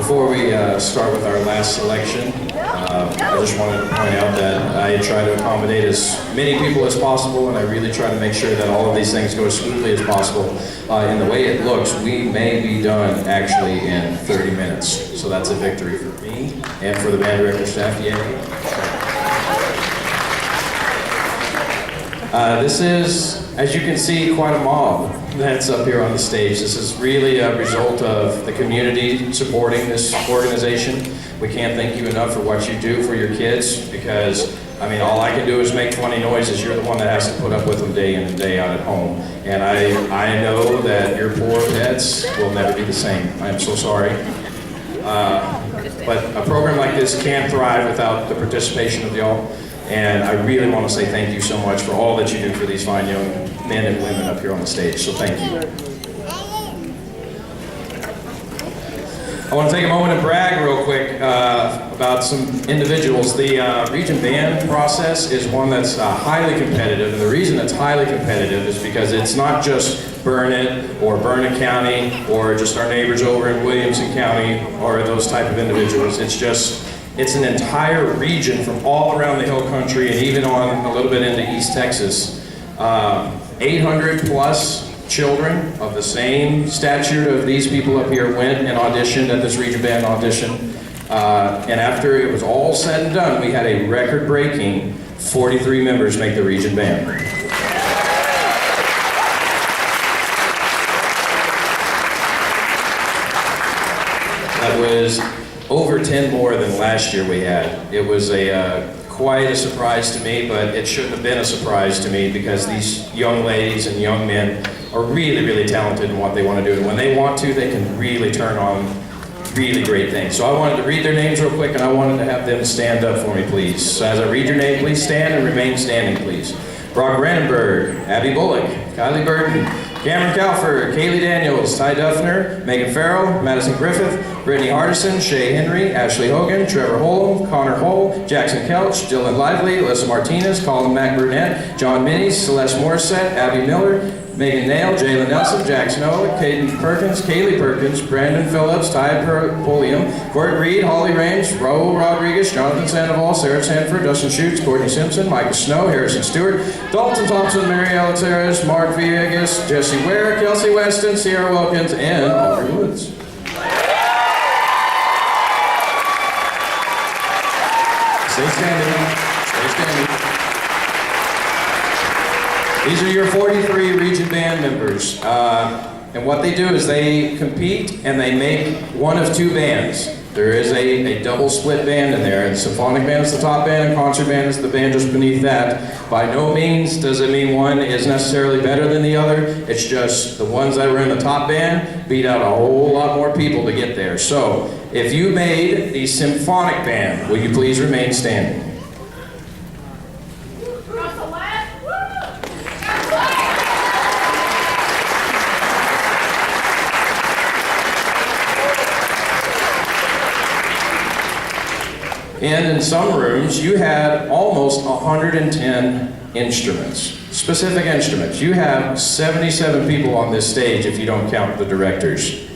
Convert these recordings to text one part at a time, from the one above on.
Before we start with our last selection, I just wanted to point out that I try to accommodate as many people as possible, and I really try to make sure that all of these things go as smoothly as possible. In the way it looks, we may be done actually in 30 minutes. So that's a victory for me and for the band director staff. Yay. This is, as you can see, quite a mob that's up here on the stage. This is really a result of the community supporting this organization. We can't thank you enough for what you do for your kids, because, I mean, all I can do is make funny noises. You're the one that has to put up with them day in and day out at home. And I know that your poor pets will never be the same. I'm so sorry. But a program like this can't thrive without the participation of y'all. And I really want to say thank you so much for all that you do for these fine young men and women up here on the stage. So thank you. I want to take a moment and brag real quick about some individuals. The region band process is one that's highly competitive, and the reason it's highly competitive is because it's not just Burnett or Burnett County or just our neighbors over in Williamson County or those type of individuals. It's an entire region from all around the hill country and even on a little bit into East Texas. 800 plus children of the same stature of these people up here went and auditioned at this region band audition. And after it was all said and done, we had a record-breaking 43 members make the region band. That was over 10 more than last year we had. It was quite a surprise to me, but it shouldn't have been a surprise to me, because these young ladies and young men are really, really talented in what they want to do. And when they want to, they can really turn on really great things. So I wanted to read their names real quick, and I wanted to have them stand up for me, please. So as I read your name, please stand and remain standing, please. Brock Brandenburg, Abby Bullock, Kylie Burton, Cameron Calford, Kaylee Daniels, Ty Duffner, Megan Farrell, Madison Griffith, Brittany Hardison, Shay Henry, Ashley Hogan, Trevor Holm, Connor Hull, Jackson Kelch, Dylan Lively, Alyssa Martinez, Colin Mac Burnett, John Minnies, Celeste Morissette, Abby Miller, Megan Nail, Jalen Nelson, Jackson Owen, Caden Perkins, Kaylee Perkins, Brandon Phillips, Ty Polium, Court Reed, Holly Rames, Raul Rodriguez, Jonathan Sandoval, Sarah Sanford, Dustin Schutz, Courtney Simpson, Michael Snow, Harrison Stewart, Dalton Thompson, Mary Alex Harris, Mark Villegas, Jesse Ware, Kelsey Weston, Sierra Wilkins, and Audrey Woods. Stay standing. Stay standing. These are your 43 region band members. And what they do is they compete and they make one of two bands. There is a double split band in there, and symphonic band is the top band and concert band is the band just beneath that. By no means does it mean one is necessarily better than the other. It's just the ones that were in the top band beat out a whole lot more people to get there. So if you made the symphonic band, will you please remain standing? And in some rooms, you had almost 110 instruments, specific instruments. You have 77 people on this stage if you don't count the directors.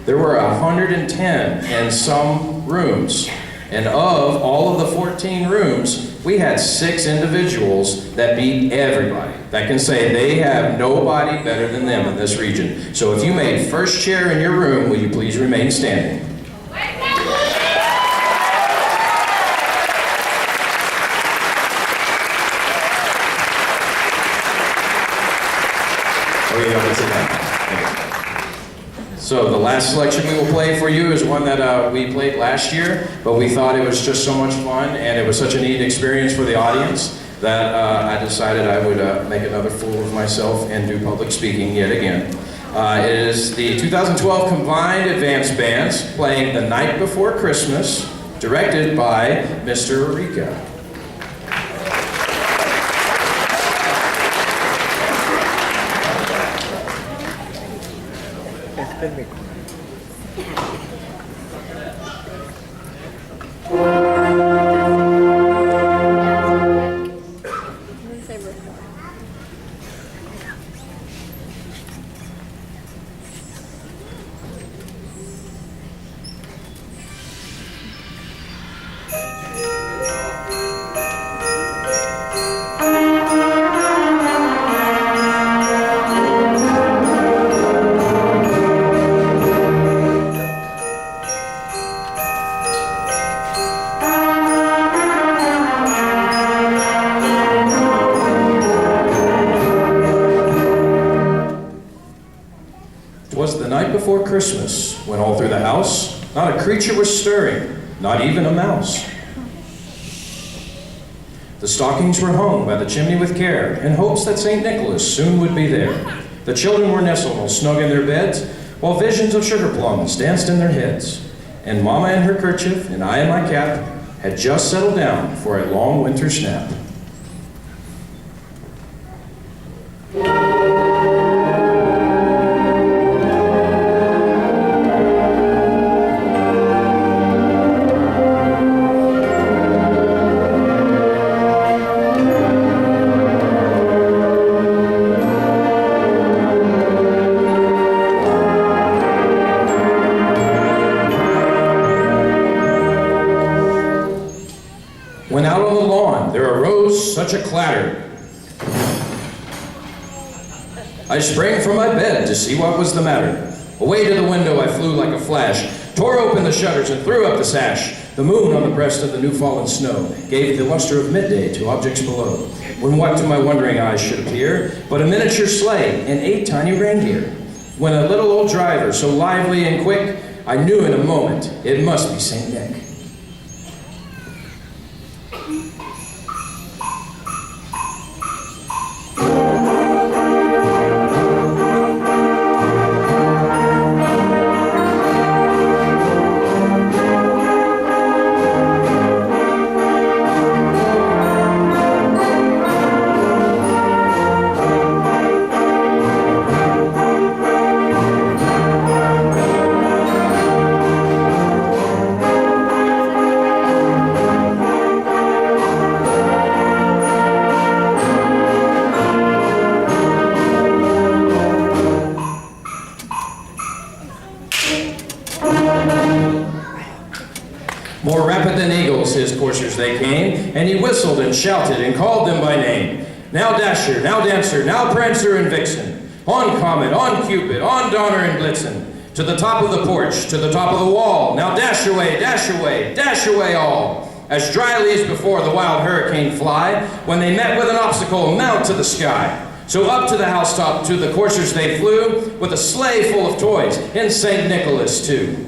There were 110 in some rooms. And of all of the 14 rooms, we had 6 individuals that beat everybody, that can say they have nobody better than them in this region. So if you made first chair in your room, will you please remain standing? So the last selection we will play for you is one that we played last year, but we thought it was just so much fun and it was such a neat experience for the audience that I decided I would make another fool of myself and do public speaking yet again. It is the 2012 Combined Advanced Bands playing The Night Before Christmas, directed by Mr. Eureka. before Christmas, when all through the house, not a creature was stirring, not even a mouse. The stockings were hung by the chimney with care, in hopes that St. Nicholas soon would be there. The children were nestled all snug in their beds, while visions of sugar plums danced in their heads. And Mama in her kerchief, and I in my cap, had just settled down for a long winter's nap. When out on the lawn there arose such a clatter, I sprang from my bed to see what was the matter. Away to the window I flew like a flash, tore open the shutters and threw up the sash. The moon on the breast of the new-fallen snow gave the luster of midday to objects below, when what to my wondering eyes should appear but a miniature sleigh and 8 tiny reindeer. When a little old driver, so lively and quick, I knew in a moment it must be St. Nick. More rapid than eagles, his coursers they came, and he whistled and shouted and called them by name. Now Dasher, now Dancer, now Prancer and Vixen, on Comet, on Cupid, on Donner and Blitzen, to the top of the porch, to the top of the wall, now dash away, dash away, dash away all. As dryly as before the wild hurricane fly, when they met with an obstacle, mount to the sky. So up to the housetop to the coursers they flew, with a sleigh full of toys, and St. Nicholas too.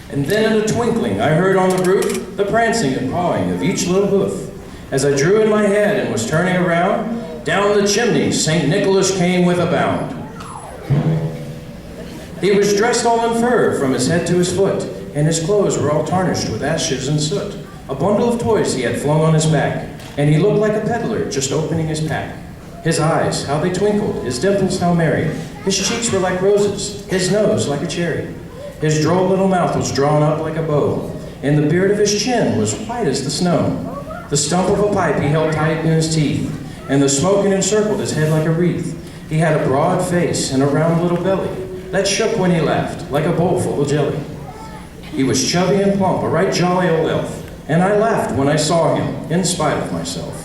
And then in a twinkling I heard on the roof the prancing and pawing of each little hoof. As I drew in my head and was turning around, down the chimney St. Nicholas came with a bound. He was dressed all in fur from his head to his foot, and his clothes were all tarnished with ashes and soot. A bundle of toys he had flung on his back, and he looked like a peddler just opening his pack. His eyes, how they twinkled, his dimples how merry. His cheeks were like roses, his nose like a cherry. His droll little mouth was drawn up like a bow, and the beard of his chin was white as the snow. The stump of a pipe he held tight in his teeth, and the smoke encircled his head like a wreath. He had a broad face and a round little belly that shook when he laughed, like a bowl full of jelly. He was chubby and plump, a right jolly old elf, and I laughed when I saw him, in spite of myself.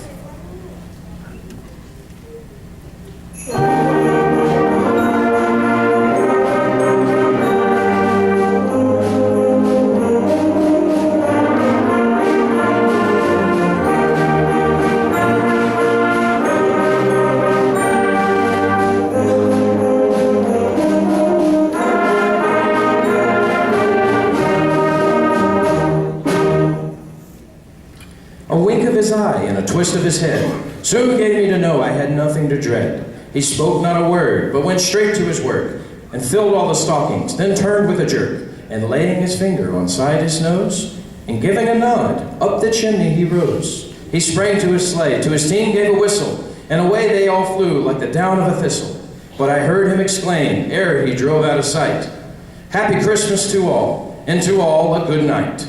A wink of his eye and a twist of his head soon gave me to know I had nothing to dread. He spoke not a word, but went straight to his work, and filled all the stockings, then turned with a jerk, and laying his finger on side his nose, and giving a nod, up the chimney he rose. He sprang to his sleigh, to his team gave a whistle, and away they all flew like the down of a thistle. But I heard him exclaim, ere he drove out of sight, Happy Christmas to all, and to all a good night.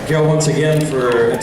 Gil, once again, for